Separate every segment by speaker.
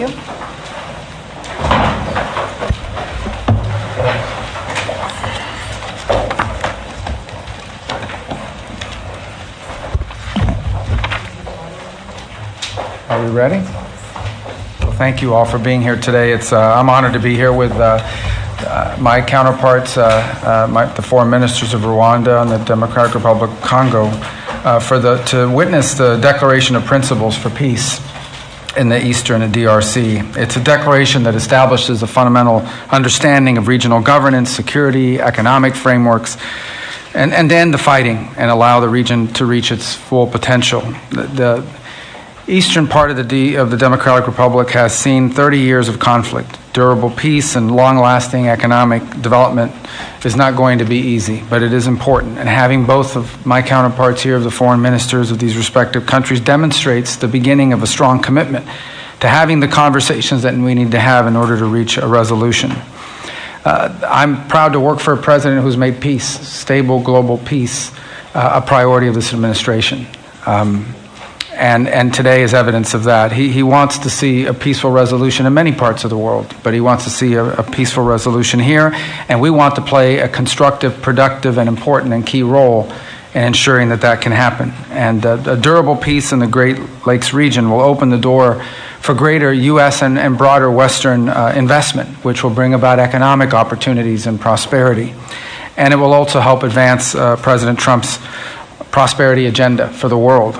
Speaker 1: you.
Speaker 2: Are we ready? Well, thank you all for being here today. I'm honored to be here with my counterparts, the foreign ministers of Rwanda and the Democratic Republic of Congo, to witness the Declaration of Principles for Peace in the Eastern DRC. It's a declaration that establishes a fundamental understanding of regional governance, security, economic frameworks, and end the fighting and allow the region to reach its full potential. The eastern part of the Democratic Republic has seen 30 years of conflict. Durable peace and long-lasting economic development is not going to be easy, but it is important. And having both of my counterparts here, of the foreign ministers of these respective countries, demonstrates the beginning of a strong commitment to having the conversations that we need to have in order to reach a resolution. I'm proud to work for a president who's made peace, stable global peace, a priority of this administration. And today is evidence of that. He wants to see a peaceful resolution in many parts of the world, but he wants to see a peaceful resolution here, and we want to play a constructive, productive, and important and key role in ensuring that that can happen. And a durable peace in the Great Lakes region will open the door for greater U.S. and broader Western investment, which will bring about economic opportunities and prosperity. And it will also help advance President Trump's prosperity agenda for the world.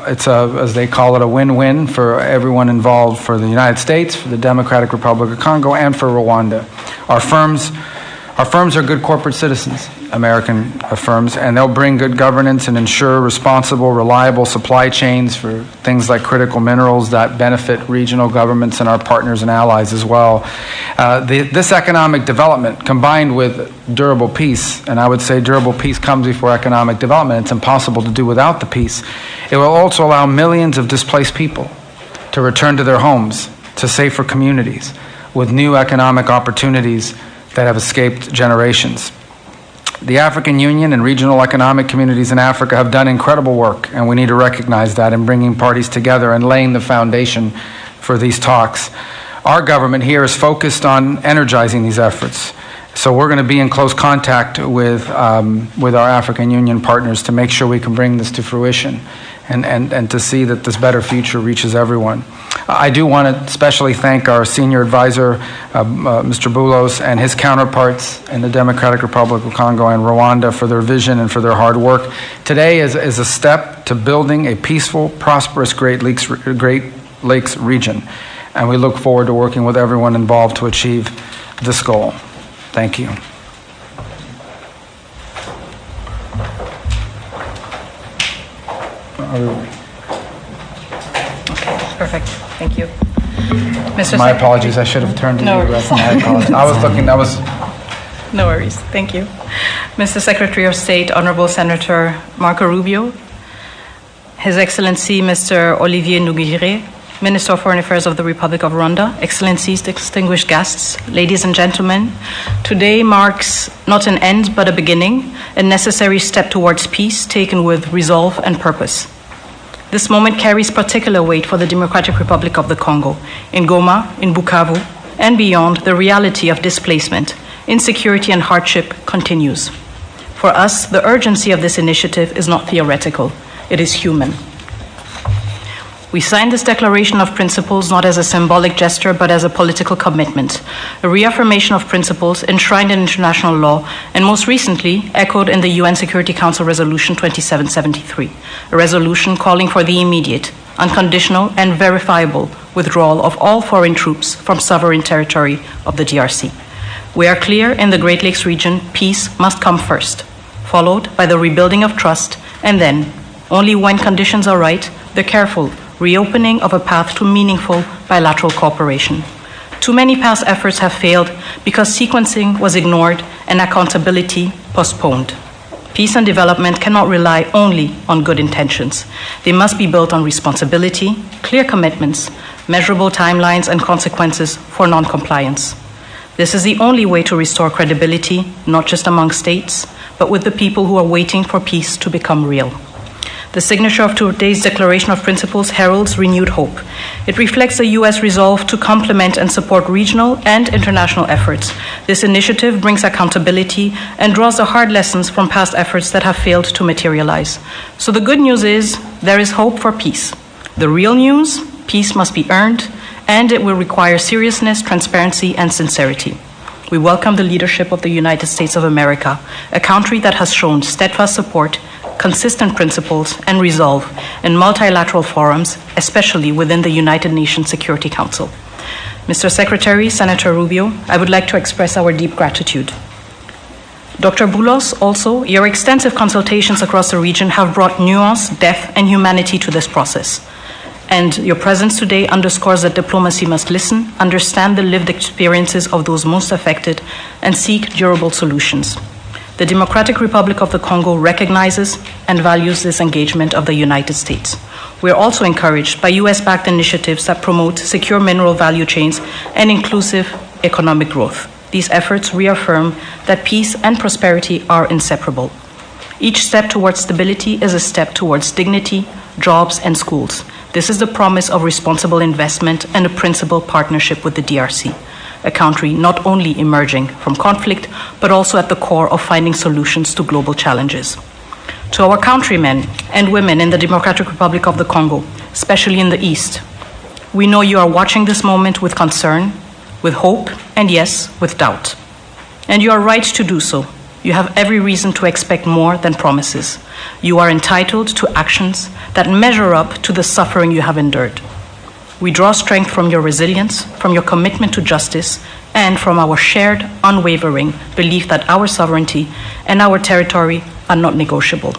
Speaker 2: It's as they call it, a win-win for everyone involved, for the United States, for the Democratic Republic of Congo, and for Rwanda. Our firms are good corporate citizens, American firms, and they'll bring good governance and ensure responsible, reliable supply chains for things like critical minerals that benefit regional governments and our partners and allies as well. This economic development, combined with durable peace, and I would say durable peace comes before economic development. It's impossible to do without the peace. It will also allow millions of displaced people to return to their homes, to safer communities, with new economic opportunities that have escaped generations. The African Union and regional economic communities in Africa have done incredible work, and we need to recognize that in bringing parties together and laying the foundation for these talks. Our government here is focused on energizing these efforts. So we're going to be in close contact with our African Union partners to make sure we can bring this to fruition and to see that this better future reaches everyone. I do want to especially thank our senior advisor, Mr. Boulos, and his counterparts in the Democratic Republic of Congo and Rwanda for their vision and for their hard work. Today is a step to building a peaceful, prosperous Great Lakes region, and we look forward to working with everyone involved to achieve this goal. Thank you.
Speaker 1: Perfect. Thank you. Mr.
Speaker 2: My apologies. I should have turned to you.
Speaker 1: No.
Speaker 2: I apologize. I was looking. That was.
Speaker 1: No worries. Thank you. Mr. Secretary of State, Honorable Senator Marco Rubio, His Excellency Mr. Olivier Nduhungirehe, Minister of Foreign Affairs of the Republic of Rwanda, Excellencies, distinguished guests, ladies and gentlemen, today marks not an end but a beginning, a necessary step towards peace taken with resolve and purpose. This moment carries particular weight for the Democratic Republic of the Congo. In Goma, in Bukavu, and beyond, the reality of displacement, insecurity, and hardship continues. For us, the urgency of this initiative is not theoretical, it is human. We signed this Declaration of Principles not as a symbolic gesture, but as a political commitment, a reaffirmation of principles enshrined in international law, and most recently echoed in the UN Security Council Resolution 2773, a resolution calling for the immediate, unconditional, and verifiable withdrawal of all foreign troops from sovereign territory of the DRC. We are clear in the Great Lakes region, peace must come first, followed by the rebuilding of trust, and then, only when conditions are right, the careful reopening of a path to meaningful bilateral cooperation. Too many past efforts have failed because sequencing was ignored and accountability postponed. Peace and development cannot rely only on good intentions. They must be built on responsibility, clear commitments, measurable timelines, and consequences for non-compliance. This is the only way to restore credibility, not just among states, but with the people who are waiting for peace to become real. The signature of today's Declaration of Principles heralds renewed hope. It reflects the U.S. resolve to complement and support regional and international efforts. This initiative brings accountability and draws the hard lessons from past efforts that have failed to materialize. So the good news is there is hope for peace. The real news, peace must be earned, and it will require seriousness, transparency, and sincerity. We welcome the leadership of the United States of America, a country that has shown steadfast support, consistent principles, and resolve in multilateral forums, especially within the United Nations Security Council. Mr. Secretary, Senator Rubio, I would like to express our deep gratitude. Dr. Boulos, also, your extensive consultations across the region have brought nuance, depth, and humanity to this process. And your presence today underscores that diplomacy must listen, understand the lived experiences of those most affected, and seek durable solutions. The Democratic Republic of the Congo recognizes and values this engagement of the United States. We are also encouraged by US-backed initiatives that promote secure mineral value chains and inclusive economic growth. These efforts reaffirm that peace and prosperity are inseparable. Each step towards stability is a step towards dignity, jobs, and schools. This is the promise of responsible investment and a principled partnership with the DRC, a country not only emerging from conflict, but also at the core of finding solutions to global challenges. To our countrymen and women in the Democratic Republic of the Congo, especially in the East, we know you are watching this moment with concern, with hope, and yes, with doubt. And you are right to do so. You have every reason to expect more than promises. You are entitled to actions that measure up to the suffering you have endured. We draw strength from your resilience, from your commitment to justice, and from our shared, unwavering belief that our sovereignty and our territory are not negotiable.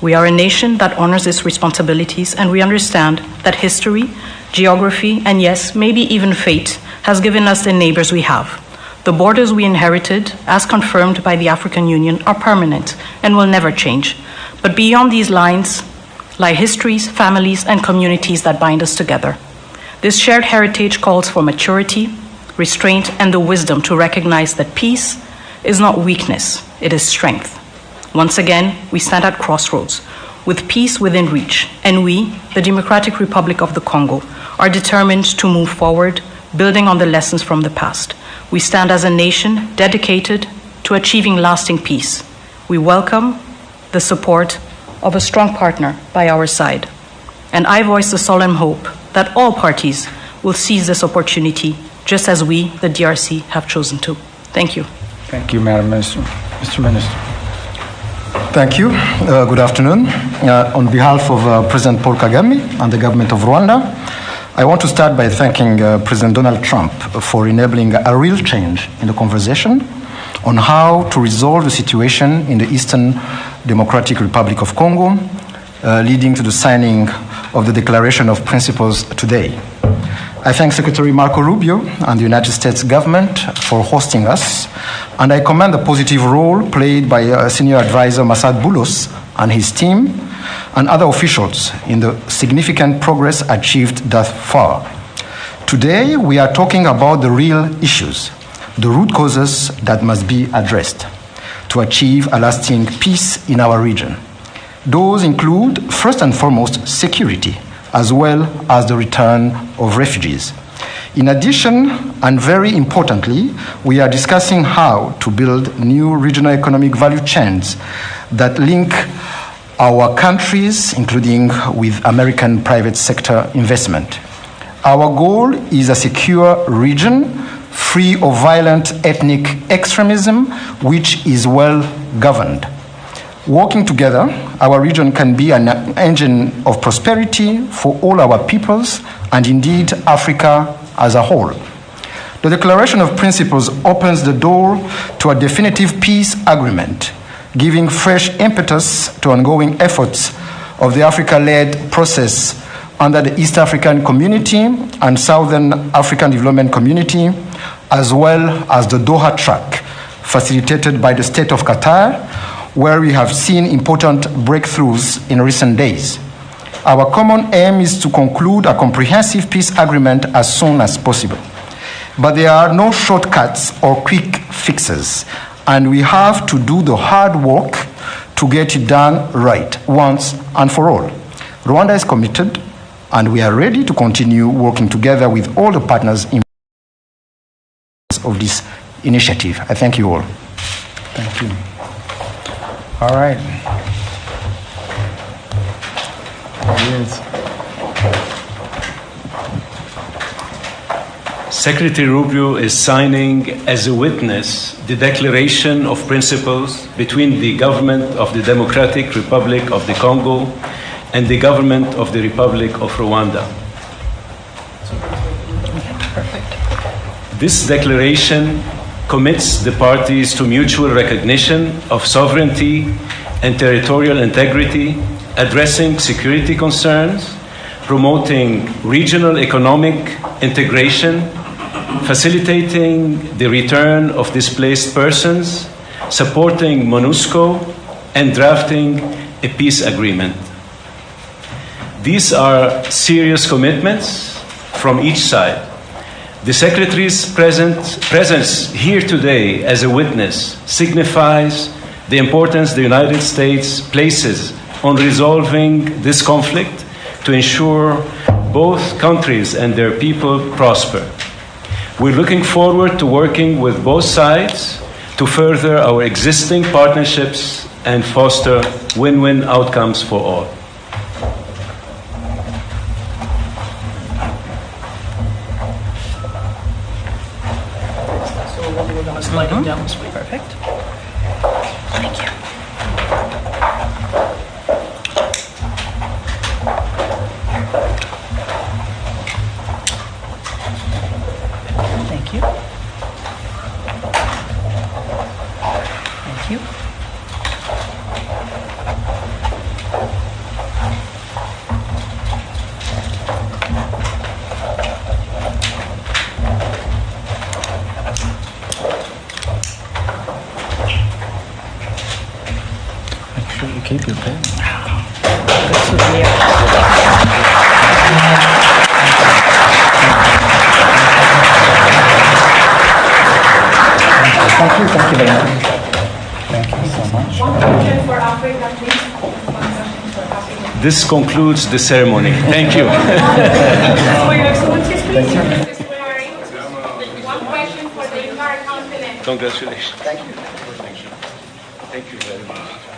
Speaker 1: We are a nation that honors its responsibilities, and we understand that history, geography, and yes, maybe even fate has given us the neighbors we have. The borders we inherited, as confirmed by the African Union, are permanent and will never change. But beyond these lines lie histories, families, and communities that bind us together. This shared heritage calls for maturity, restraint, and the wisdom to recognize that peace is not weakness, it is strength. Once again, we stand at crossroads, with peace within reach, and we, the Democratic Republic of the Congo, are determined to move forward, building on the lessons from the past. We stand as a nation dedicated to achieving lasting peace. We welcome the support of a strong partner by our side. And I voice the solemn hope that all parties will seize this opportunity, just as we, the DRC, have chosen to. Thank you.
Speaker 2: Thank you, Madam Minister. Mr. Minister.
Speaker 3: Thank you. Good afternoon. On behalf of President Paul Kagame and the government of Rwanda, I want to start by thanking President Donald Trump for enabling a real change in the conversation on how to resolve the situation in the Eastern Democratic Republic of Congo, leading to the signing of the Declaration of Principles today. I thank Secretary Marco Rubio and the United States government for hosting us, and I commend the positive role played by Senior Advisor Masad Boulos and his team and other officials in the significant progress achieved thus far. Today, we are talking about the real issues, the root causes that must be addressed to achieve a lasting peace in our region. Those include, first and foremost, security, as well as the return of refugees. In addition, and very importantly, we are discussing how to build new regional economic value chains that link our countries, including with American private sector investment. Our goal is a secure region, free of violent ethnic extremism, which is well governed. Working together, our region can be an engine of prosperity for all our peoples and indeed Africa as a whole. The Declaration of Principles opens the door to a definitive peace agreement, giving fresh impetus to ongoing efforts of the Africa-led process under the East African Community and Southern African Development Community, as well as the Doha track, facilitated by the State of Qatar, where we have seen important breakthroughs in recent days. Our common aim is to conclude a comprehensive peace agreement as soon as possible. But there are no shortcuts or quick fixes, and we have to do the hard work to get it done right, once and for all. Rwanda is committed, and we are ready to continue working together with all the partners in of this initiative. I thank you all.
Speaker 2: Thank you. All right. There he is.
Speaker 4: Secretary Rubio is signing as a witness the Declaration of Principles between the government of the Democratic Republic of the Congo and the government of the Republic of Rwanda. This declaration commits the parties to mutual recognition of sovereignty and territorial integrity, addressing security concerns, promoting regional economic integration, facilitating the return of displaced persons, supporting MONUSCO, and drafting a peace agreement. These are serious commitments from each side. The Secretary's presence here today as a witness signifies the importance the United States places on resolving this conflict to ensure both countries and their people prosper. We're looking forward to working with both sides to further our existing partnerships and foster win-win outcomes for all.
Speaker 1: So we're going to slide it down this way. Perfect. Thank you. Thank you. Thank you.
Speaker 2: Make sure you keep your pen.
Speaker 1: Good souvenir.
Speaker 3: Thank you very much.
Speaker 2: Thank you so much.
Speaker 5: One question for Africa, please. One question for Africa.
Speaker 4: This concludes the ceremony. Thank you.
Speaker 5: For your excellencies, please. One question for the entire continent.
Speaker 4: Congratulations. Thank you. Thank you very much.